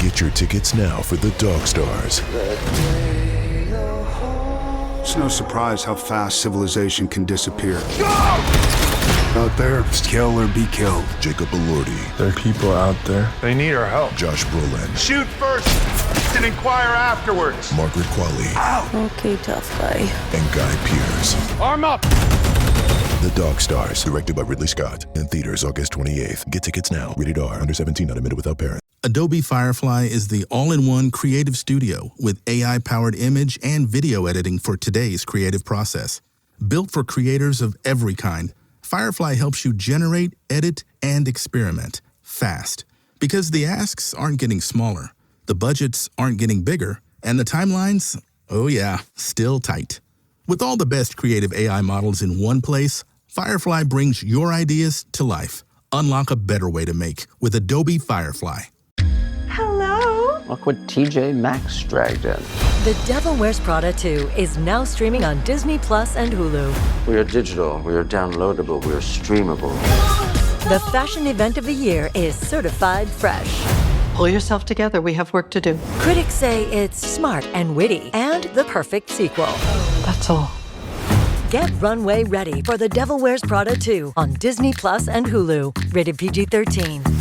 Get your tickets now for the Dog Stars. It's no surprise how fast civilization can disappear. Out there, it's kill or be killed. Jacob Elordi. There are people out there. They need our help. Josh Brolin. Shoot first and inquire afterwards. Margaret Qualley. Okay, tough guy. And Guy Pearce. Arm up! The Dog Stars, directed by Ridley Scott. In theaters August 28th. Get tickets now. Rated R. Under 17. Not admitted without parent. Adobe Firefly is the all-in-one creative studio with AI-powered image and video editing for today's creative process. Built for creators of every kind, Firefly helps you generate, edit, and experiment fast. Because the asks aren't getting smaller, the budgets aren't getting bigger, and the timelines, oh yeah, still tight. With all the best creative AI models in one place, Firefly brings your ideas to life. Unlock a better way to make with Adobe Firefly. Hello. Look what TJ Maxx dragged in. The Devil Wears Prada 2 is now streaming on Disney Plus and Hulu. We are digital, we are downloadable, we are streamable. The fashion event of the year is certified fresh. Pull yourself together, we have work to do. Critics say it's smart and witty and the perfect sequel. That's all. Get runway ready for The Devil Wears Prada 2 on Disney Plus and Hulu. Rated PG-13.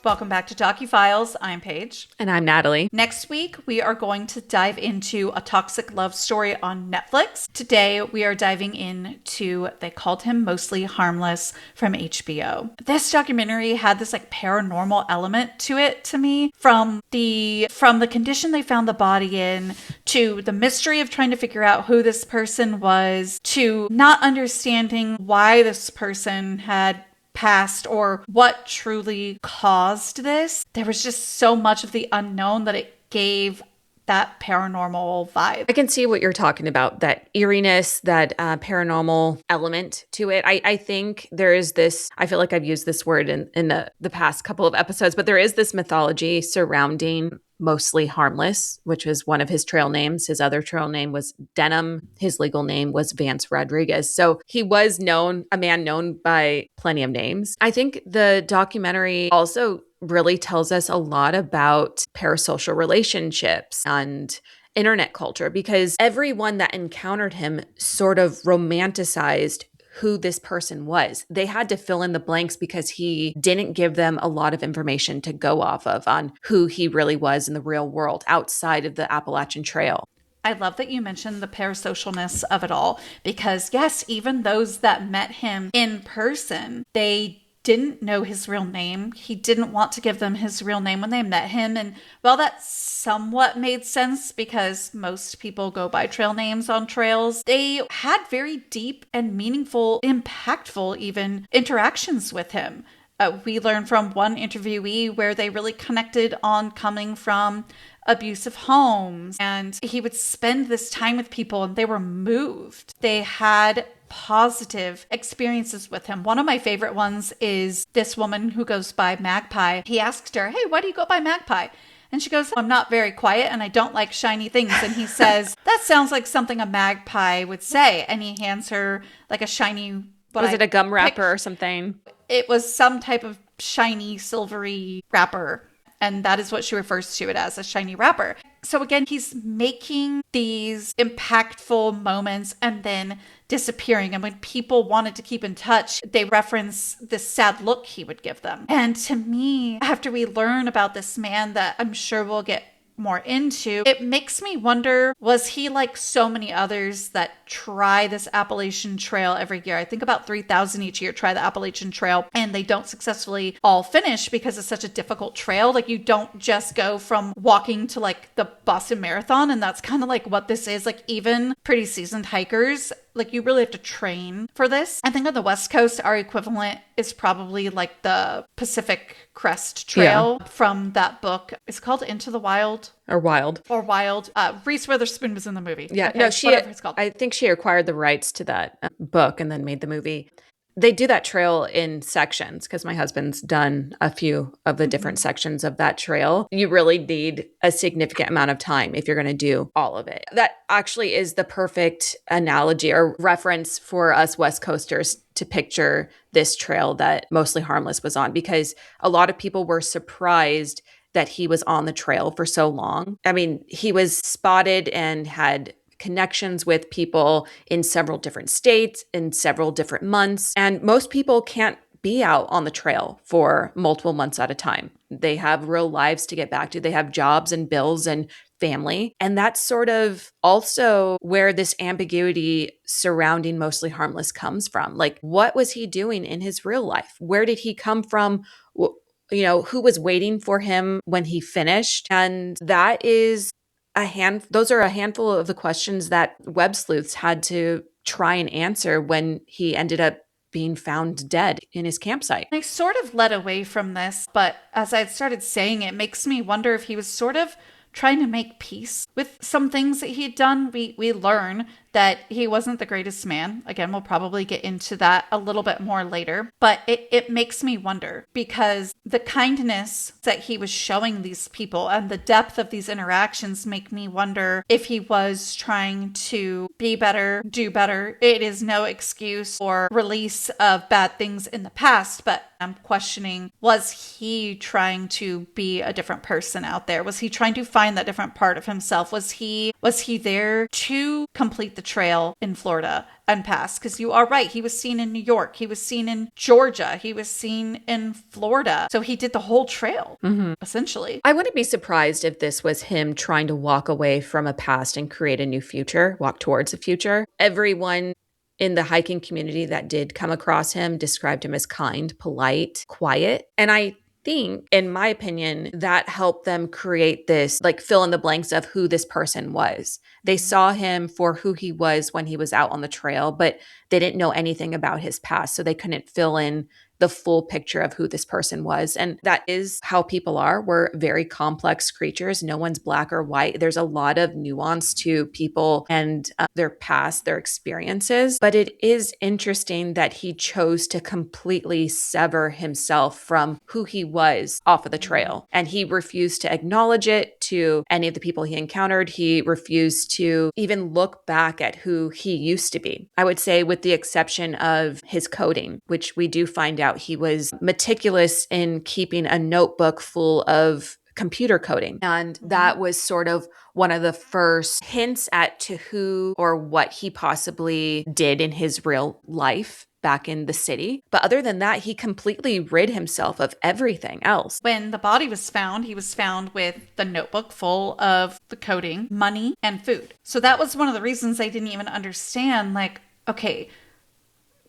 Welcome back to DOCUFILES. I'm Paige. And I'm Natalie. Next week, we are going to dive into a toxic love story on Netflix. Today, we are diving into They Called Him Mostly Harmless from HBO. This documentary had this paranormal element to it to me, from the condition they found the body in, to the mystery of trying to figure out who this person was, to not understanding why this person had passed or what truly caused this. There was just so much of the unknown that it gave that paranormal vibe. I can see what you're talking about, that eeriness, that paranormal element to it. I think there is this, I feel like I've used this word in the past couple of episodes, but there is this mythology surrounding Mostly Harmless, which was one of his trail names. His other trail name was Denham. His legal name was Vance Rodriguez. So he was a man known by plenty of names. I think the documentary also really tells us a lot about parasocial relationships and internet culture, because everyone that encountered him sort of romanticized who this person was. They had to fill in the blanks because he didn't give them a lot of information to go off of on who he really was in the real world outside of the Appalachian Trail. I love that you mentioned the parasocialness of it all, because yes, even those that met him in person, they didn't know his real name. He didn't want to give them his real name when they met him. And well, that somewhat made sense because most people go by trail names on trails. They had very deep and meaningful, impactful even interactions with him. We learned from one interviewee where they really connected on coming from abusive homes, and he would spend this time with people and they were moved. They had positive experiences with him. One of my favorite ones is this woman who goes by Magpie. He asked her, "Hey, why do you go by Magpie?" And she goes, "I'm not very quiet and I don't like shiny things." And he says, "That sounds like something a magpie would say." And he hands her like a shiny... Was it a gum wrapper or something? It was some type of shiny, silvery wrapper. And that is what she refers to it as, a shiny wrapper. So again, he's making these impactful moments and then disappearing. And when people wanted to keep in touch, they reference this sad look he would give them. And to me, after we learn about this man that I'm sure we'll get more into, it makes me wonder, was he like so many others that try this Appalachian Trail every year? I think about 3,000 each year try the Appalachian Trail, and they don't successfully all finish because it's such a difficult trail. Like, you don't just go from walking to like the Boston Marathon, and that's kind of like what this is. Like, even pretty seasoned hikers, like, you really have to train for this. I think on the West Coast, our equivalent is probably like the Pacific Crest Trail from that book. It's called Into the Wild. Or Wild. Or Wild. Reese Witherspoon was in the movie. Yeah, okay, no, whatever it's called. I think she acquired the rights to that book and then made the movie. They do that trail in sections because my husband's done a few of the different sections of that trail. You really need a significant amount of time if you're going to do all of it. That actually is the perfect analogy or reference for us West Coasters to picture this trail that Mostly Harmless was on, because a lot of people were surprised that he was on the trail for so long. I mean, he was spotted and had connections with people in several different states in several different months. And most people can't be out on the trail for multiple months at a time. They have real lives to get back to. They have jobs and bills and family. And that's sort of also where this ambiguity surrounding Mostly Harmless comes from. Like, what was he doing in his real life? Where did he come from? Who was waiting for him when he finished? And that is those are a handful of the questions that web sleuths had to try and answer when he ended up being found dead in his campsite. I sort of led away from this, but as I started saying, it makes me wonder if he was sort of trying to make peace with some things that he'd done. We learn that he wasn't the greatest man. Again, we'll probably get into that a little bit more later. But it makes me wonder, because the kindness that he was showing these people and the depth of these interactions make me wonder if he was trying to be better, do better. It is no excuse or release of bad things in the past, but I'm questioning, was he trying to be a different person out there? Was he trying to find that different part of himself? Was he there to complete the trail in Florida and pass? Because you are right, he was seen in New York, he was seen in Georgia, he was seen in Florida. So he did the whole trail, essentially. I wouldn't be surprised if this was him trying to walk away from a past and create a new future, walk towards a future. Everyone in the hiking community that did come across him described him as kind, polite, quiet. And I think, in my opinion, that helped them create this, like, fill in the blanks of who this person was. They saw him for who he was when he was out on the trail, but they didn't know anything about his past, so they couldn't fill in the full picture of who this person was. And that is how people are. We're very complex creatures. No one's black or white. There's a lot of nuance to people and their past, their experiences. But it is interesting that he chose to completely sever himself from who he was off of the trail. And he refused to acknowledge it to any of the people he encountered. He refused to even look back at who he used to be. I would say, with the exception of his coding, which we do find out he was meticulous in keeping a notebook full of computer coding. And that was sort of one of the first hints at to who or what he possibly did in his real life back in the city. But other than that, he completely rid himself of everything else. When the body was found, he was found with the notebook full of the coding, money, and food. So that was one of the reasons I didn't even understand, like, okay,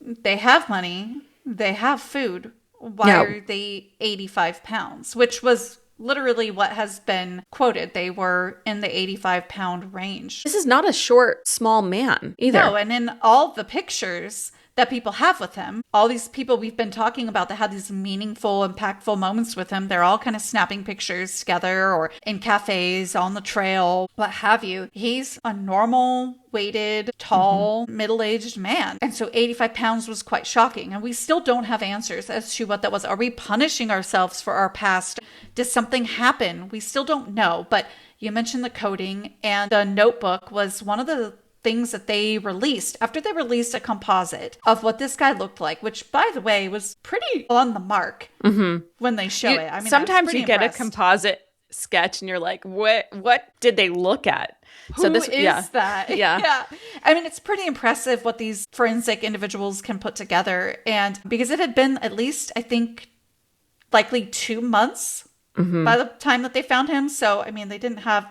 they have money, they have food. Why are they 85 pounds? Which was literally what has been quoted. They were in the 85-pound range. This is not a short, small man either. No, and in all the pictures that people have with him, all these people we've been talking about that had these meaningful, impactful moments with him, they're all kind of snapping pictures together or in cafes, on the trail, what have you. He's a normal, weighted, tall, middle-aged man. And so 85 pounds was quite shocking. And we still don't have answers as to what that was. Are we punishing ourselves for our past? Did something happen? We still don't know. But you mentioned the coding, and the notebook was one of the things that they released after they released a composite of what this guy looked like, which, by the way, was pretty on the mark when they show it. I mean, sometimes you get a composite sketch and you're like, what did they look at? Who is that? Yeah. I mean, it's pretty impressive what these forensic individuals can put together. And because it had been at least, I think, likely 2 months by the time that they found him. So, I mean, they didn't have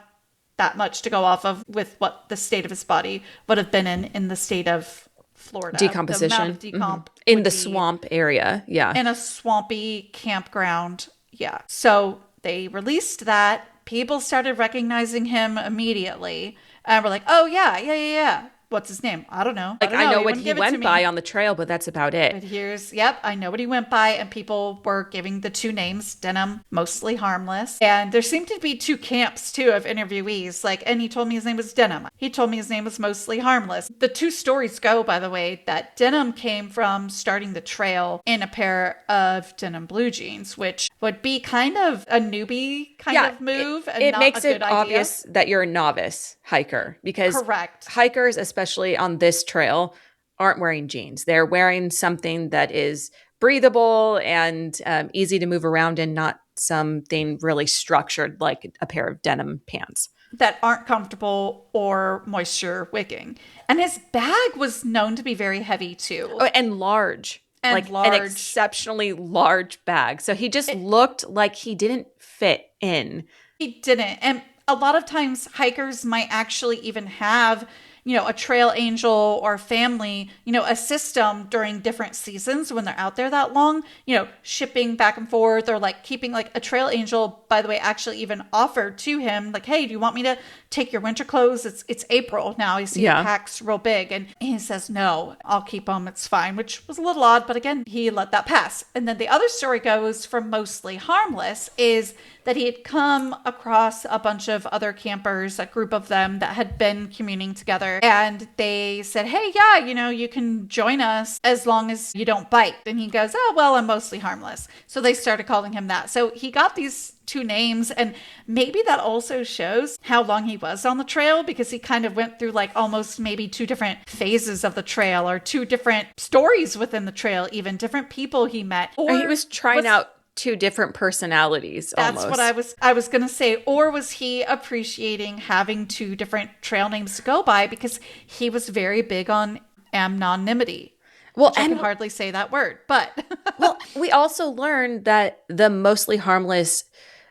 that much to go off of with what the state of his body would have been in the state of Florida. Decomposition. The amount of decomp in the swamp area. Yeah. In a swampy campground. Yeah. So they released that. People started recognizing him immediately. And we're like, oh, yeah. What's his name? I don't know. Like, I know what wouldn't he give it to went me. by on the trail, but that's about it. But yep, I know what he went by, and people were giving the two names, Denim, mostly Harmless. And there seemed to be two camps, too, of interviewees. Like, and he told me his name was Denim. He told me his name was mostly Harmless. The two stories go, by the way, that Denim came from starting the trail in a pair of denim blue jeans, which would be kind of a newbie kind of move. And it not makes a good it idea. obvious that you're a novice hiker, because Correct. hikers, especially on this trail, aren't wearing jeans. They're wearing something that is breathable and easy to move around in, not something really structured like a pair of denim pants that aren't comfortable or moisture wicking. And his bag was known to be very heavy too. Oh, and large. And like large. An exceptionally large bag. So he just looked like he didn't fit in. He didn't. And a lot of times hikers might actually even have, a trail angel or family, assist them during different seasons when they're out there that long, shipping back and forth, or like keeping, like, a trail angel, by the way, actually even offered to him, like, hey, do you want me to take your winter clothes? It's April now. You see the packs real big. And he says, no, I'll keep them. It's fine, which was a little odd. But again, he let that pass. And then the other story goes from Mostly Harmless is that he had come across a bunch of other campers, a group of them that had been communing together. And they said, hey, yeah, you can join us as long as you don't bite. And he goes, oh, well, I'm mostly harmless. So they started calling him that. So he got these two names, and maybe that also shows how long he was on the trail, because he kind of went through like almost maybe two different phases of the trail, or two different stories within the trail, even different people he met. Or he was trying out two different personalities. That's almost. what I was going to say. Or was he appreciating having two different trail names to go by, because he was very big on anonymity. Well, I can hardly say that word, but well, we also learned that the Mostly Harmless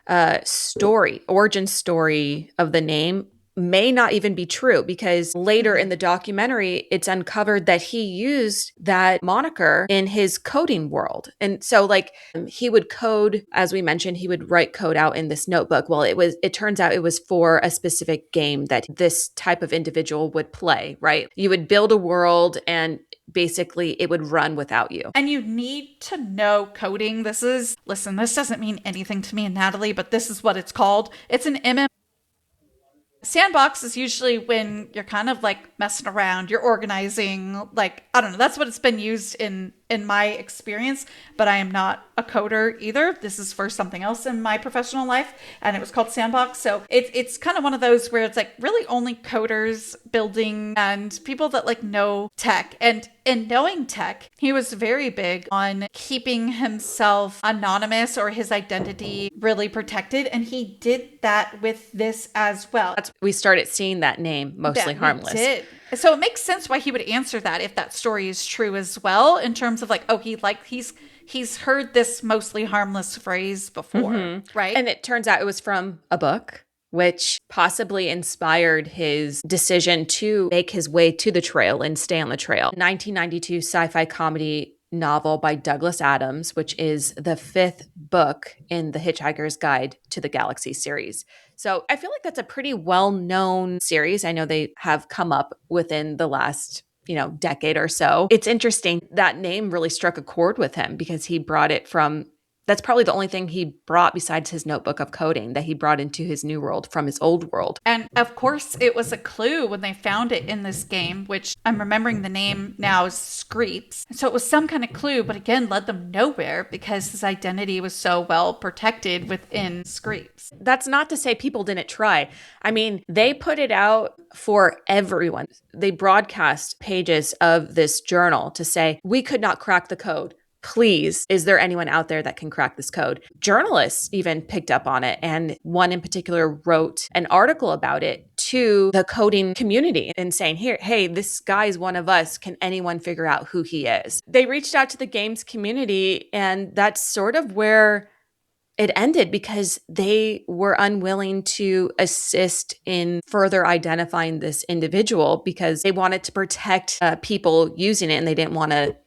origin story of the name may not even be true, because later in the documentary, it's uncovered that he used that moniker in his coding world. And so, like, he would code, as we mentioned, he would write code out in this notebook. Well, it turns out it was for a specific game that this type of individual would play, right? You would build a world, and basically it would run without you. And you need to know coding. Listen, this doesn't mean anything to me and Natalie, but this is what it's called. It's an MMO. Sandbox is usually when you're kind of like messing around, you're organizing, like, I don't know, that's what it's been used in my experience, but I am not a coder either. This is for something else in my professional life, and it was called Sandbox. So it's kind of one of those where it's like really only coders building and people that like know tech. And in knowing tech, he was very big on keeping himself anonymous or his identity really protected, and he did that with this as well. We started seeing that name, Mostly Harmless. We did. So it makes sense why he would answer that if that story is true as well, in terms of like, oh, he's heard this Mostly Harmless phrase before, right? And it turns out it was from a book, which possibly inspired his decision to make his way to the trail and stay on the trail. 1992 sci-fi comedy novel by Douglas Adams, which is the 5th book in the Hitchhiker's Guide to the Galaxy series. So I feel like that's a pretty well-known series. I know they have come up within the last, decade or so. It's interesting. That name really struck a chord with him, because he brought it from, that's probably the only thing he brought besides his notebook of coding that he brought into his new world from his old world. And of course, it was a clue when they found it in this game, which I'm remembering the name now is Screeps. So it was some kind of clue, but again, led them nowhere because his identity was so well protected within Screeps. That's not to say people didn't try. I mean, they put it out for everyone. They broadcast pages of this journal to say, we could not crack the code. Please, is there anyone out there that can crack this code? Journalists even picked up on it. And one in particular wrote an article about it to the coding community and saying, hey, this guy is one of us. Can anyone figure out who he is? They reached out to the games community, and that's sort of where it ended, because they were unwilling to assist in further identifying this individual, because they wanted to protect people using it, and they didn't want to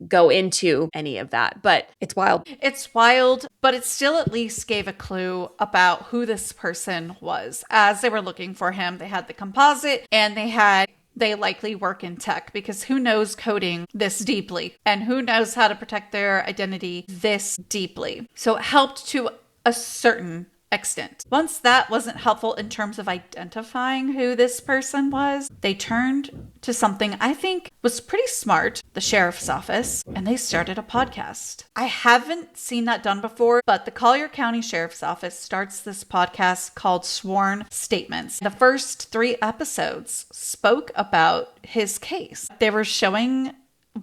go into any of that. But it's wild. It's wild, but it still at least gave a clue about who this person was. As they were looking for him, they had the composite, and they had they likely work in tech, because who knows coding this deeply and who knows how to protect their identity this deeply. So it helped to a certain extent. Once that wasn't helpful in terms of identifying who this person was, they turned to something I think was pretty smart, the sheriff's office, and they started a podcast. I haven't seen that done before, but the Collier County Sheriff's Office starts this podcast called Sworn Statements. The first 3 episodes spoke about his case. They were showing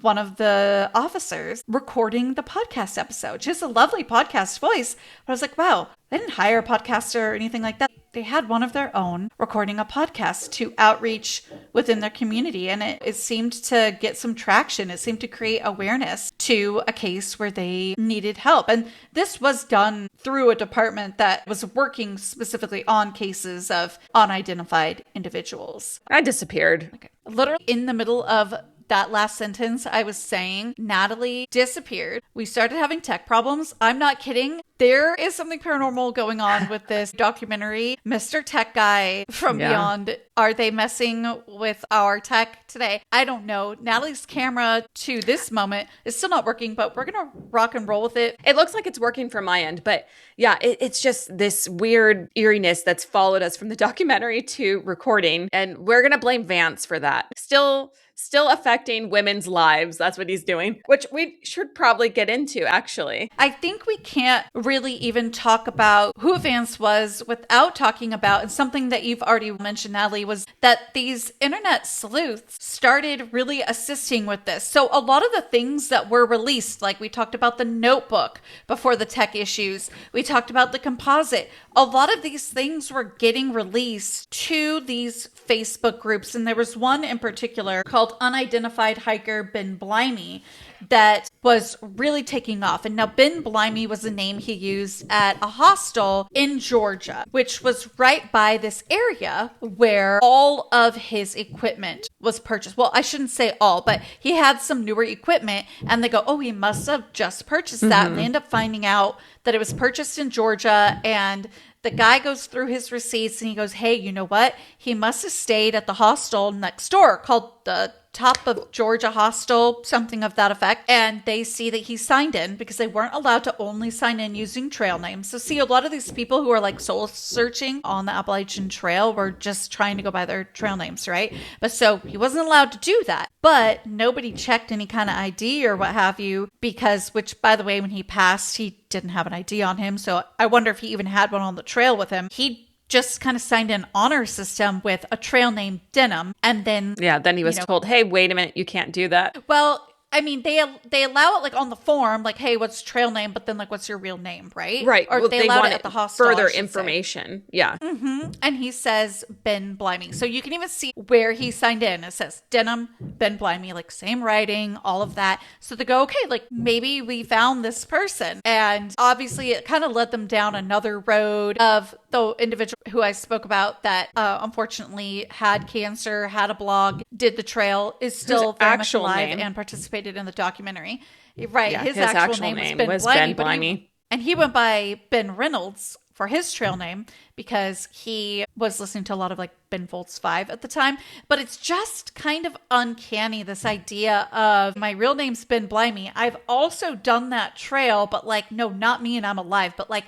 one of the officers recording the podcast episode. She has a lovely podcast voice, but I was like, wow, they didn't hire a podcaster or anything like that. They had one of their own recording a podcast to outreach within their community, and it seemed to get some traction. It seemed to create awareness to a case where they needed help. And this was done through a department that was working specifically on cases of unidentified individuals. I disappeared. Okay. Literally in the middle of that last sentence, I was saying Natalie disappeared. We started having tech problems. I'm not kidding. There is something paranormal going on with this documentary. Mr. Tech Guy from Beyond. Are they messing with our tech today? I don't know. Natalie's camera to this moment is still not working, but we're going to rock and roll with it. It looks like it's working from my end, but yeah, it's just this weird eeriness that's followed us from the documentary to recording. And we're going to blame Vance for that. Still affecting women's lives. That's what he's doing, which we should probably get into, actually. I think we can't really even talk about who Vance was without talking about, and something that you've already mentioned, Natalie, was that these internet sleuths started really assisting with this. So a lot of the things that were released, like we talked about the notebook before the tech issues, we talked about the composite, a lot of these things were getting released to these Facebook groups. And there was one in particular called Unidentified Hiker Ben Blimey that was really taking off. And now Ben Blimey was a name he used at a hostel in Georgia, which was right by this area where all of his equipment was purchased. Well, I shouldn't say all, but he had some newer equipment, and they go, oh, he must have just purchased that. And they end up finding out that it was purchased in Georgia, and the guy goes through his receipts and he goes, hey, you know what? He must have stayed at the hostel next door called the Top of Georgia Hostel, something of that effect. And they see that he signed in, because they weren't allowed to only sign in using trail names. So see, a lot of these people who are like soul searching on the Appalachian Trail were just trying to go by their trail names, right? But so he wasn't allowed to do that. But nobody checked any kind of ID or what have you, because, which by the way, when he passed, he didn't have an ID on him. So I wonder if he even had one on the trail with him. He just kind of signed an honor system with a trail name Denham. And then then he was told, hey, wait a minute, you can't do that. Well, I mean, they allow it like on the form, like, hey, what's trail name? But then like, what's your real name, right? Right. Or well, they allowed want it at the hostel. Further information. Say. Yeah. Mm-hmm. And he says Ben Blimey. So you can even see where he signed in. It says Denham, Ben Blimey, like same writing, all of that. So they go, okay, like maybe we found this person. And obviously it kind of led them down another road of the individual who I spoke about that unfortunately had cancer, had a blog, did the trail, is still very much alive and participated in the documentary. Right. Yeah, his actual name was Ben Blimey. And he went by Ben Reynolds for his trail name because he was listening to a lot of like Ben Folds 5 at the time. But it's just kind of uncanny, this idea of my real name's Ben Blimey. I've also done that trail, but like, no, not me and I'm alive. But like,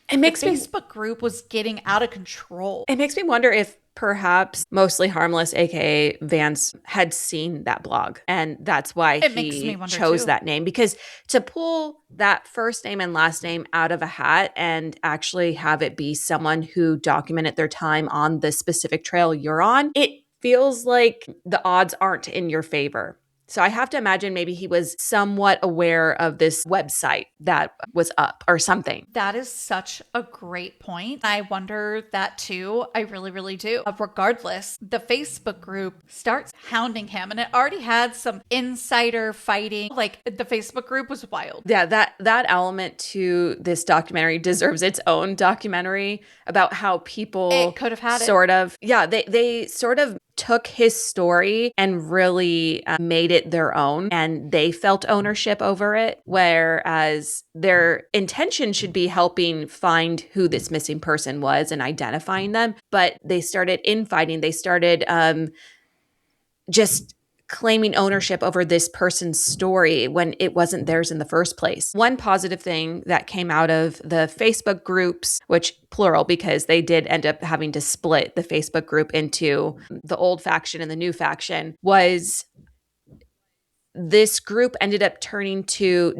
it makes the Facebook group was getting out of control. It makes me wonder if perhaps Mostly Harmless, aka Vance, had seen that blog, and that's why he chose that name. Because to pull that first name and last name out of a hat and actually have it be someone who documented their time on the specific trail you're on, it feels like the odds aren't in your favor. So I have to imagine maybe he was somewhat aware of this website that was up or something. That is such a great point. I wonder that too. I really, really do. Regardless, the Facebook group starts hounding him, and it already had some insider fighting. Like, the Facebook group was wild. Yeah, that element to this documentary deserves its own documentary about how people could have had they sort of took his story and really made it their own, and they felt ownership over it, whereas their intention should be helping find who this missing person was and identifying them. But they started infighting. They started just claiming ownership over this person's story when it wasn't theirs in the first place. One positive thing that came out of the Facebook groups, which plural because they did end up having to split the Facebook group into the old faction and the new faction, was this group ended up turning to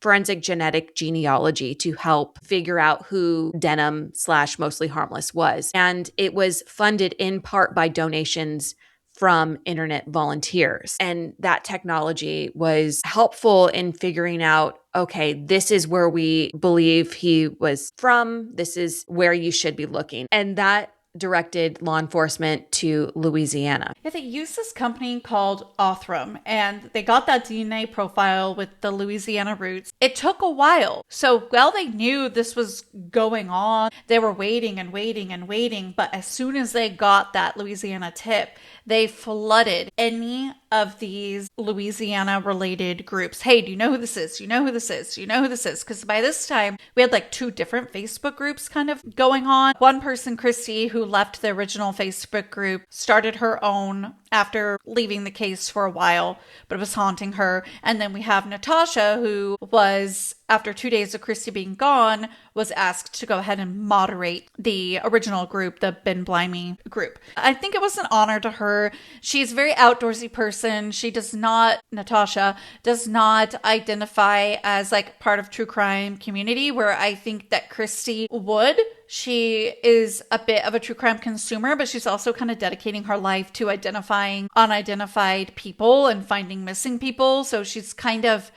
forensic genetic genealogy to help figure out who Denim / Mostly Harmless was. And it was funded in part by donations from internet volunteers. And that technology was helpful in figuring out, okay, this is where we believe he was from. This is where you should be looking. And that directed law enforcement to Louisiana. Yeah, they used this company called Othram, and they got that DNA profile with the Louisiana roots. It took a while. So while they knew this was going on, they were waiting and waiting and waiting. But as soon as they got that Louisiana tip, they flooded any of these Louisiana-related groups. Hey, do you know who this is? Do you know who this is? Do you know who this is? Because by this time, we had like 2 different Facebook groups kind of going on. One person, Christy, who left the original Facebook group, started her own after leaving the case for a while, but it was haunting her. And then we have Natasha, who was, after 2 days of Christy being gone, was asked to go ahead and moderate the original group, the Ben Blimey group. I think it was an honor to her. She's a very outdoorsy person. Natasha does not identify as like part of true crime community, where I think that Christy would. She is a bit of a true crime consumer, but she's also kind of dedicating her life to identifying unidentified people and finding missing people. So she's kind of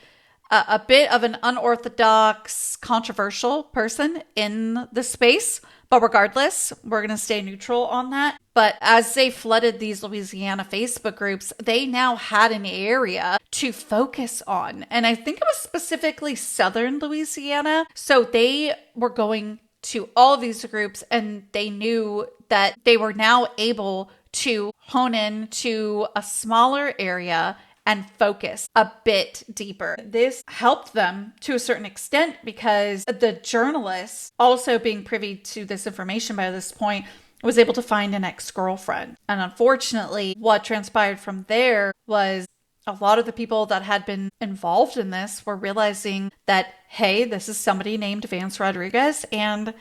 a bit of an unorthodox, controversial person in the space. But regardless, we're going to stay neutral on that. But as they flooded these Louisiana Facebook groups, they now had an area to focus on. And I think it was specifically southern Louisiana. So they were going to all of these groups, and they knew that they were now able to hone in to a smaller area and focus a bit deeper. This helped them to a certain extent because the journalist, also being privy to this information by this point, was able to find an ex-girlfriend. And unfortunately, what transpired from there was a lot of the people that had been involved in this were realizing that, hey, this is somebody named Vance Rodriguez, and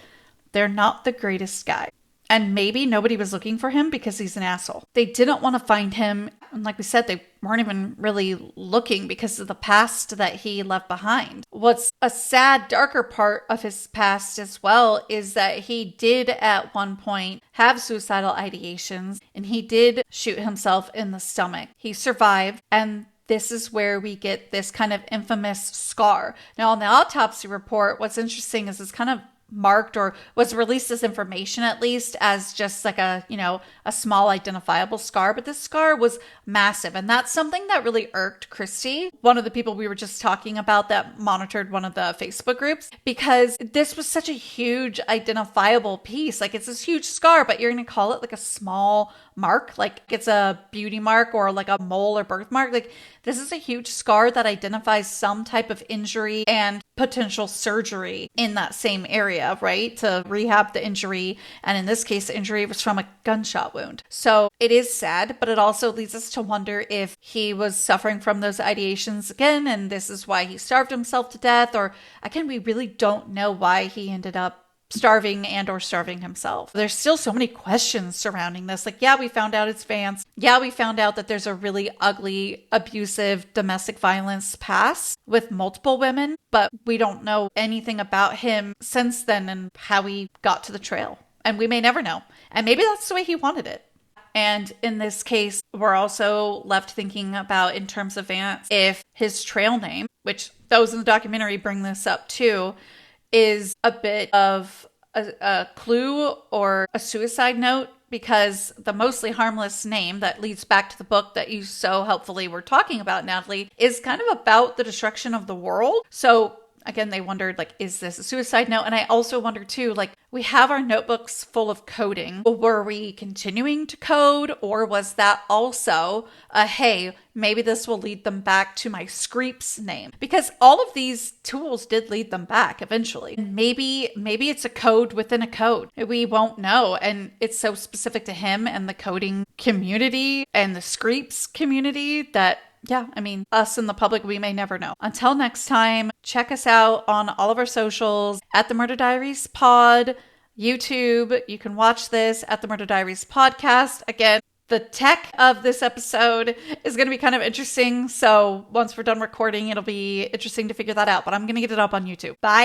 they're not the greatest guy. And maybe nobody was looking for him because he's an asshole. They didn't want to find him. And like we said, they weren't even really looking because of the past that he left behind. What's a sad, darker part of his past as well is that he did at one point have suicidal ideations, and he did shoot himself in the stomach. He survived, and this is where we get this kind of infamous scar. Now, on the autopsy report, what's interesting is it's kind of marked, or was released as information at least, as just like a small identifiable scar, but this scar was massive. And that's something that really irked Christy, one of the people we were just talking about that monitored one of the Facebook groups, because this was such a huge identifiable piece. Like, it's this huge scar, but you're going to call it like a small mark, like it's a beauty mark or like a mole or birthmark. Like, this is a huge scar that identifies some type of injury and potential surgery in that same area, right? To rehab the injury. And in this case, the injury was from a gunshot wound. So it is sad, but it also leads us to wonder if he was suffering from those ideations again, and this is why he starved himself to death. Or again, we really don't know why he ended up starving himself. There's still so many questions surrounding this. Like, yeah, we found out it's Vance. Yeah, we found out that there's a really ugly, abusive domestic violence past with multiple women, but we don't know anything about him since then and how he got to the trail. And we may never know. And maybe that's the way he wanted it. And in this case, we're also left thinking about, in terms of Vance, if his trail name, which those in the documentary bring this up too, is a bit of a clue or a suicide note, because the Mostly Harmless name that leads back to the book that you so helpfully were talking about, Natalie, is kind of about the destruction of the world. So again, they wondered, like, is this a suicide note? And I also wonder too, like, we have our notebooks full of coding. Were we continuing to code, or was that also a, hey, maybe this will lead them back to my Screeps name? Because all of these tools did lead them back eventually. And maybe it's a code within a code. We won't know. And it's so specific to him and the coding community and the Screeps community that, yeah, I mean, us and the public, we may never know. Until next time, check us out on all of our socials at the Murder Diaries Pod, YouTube. You can watch this at the Murder Diaries Podcast. Again, the tech of this episode is going to be kind of interesting. So once we're done recording, it'll be interesting to figure that out. But I'm going to get it up on YouTube. Bye.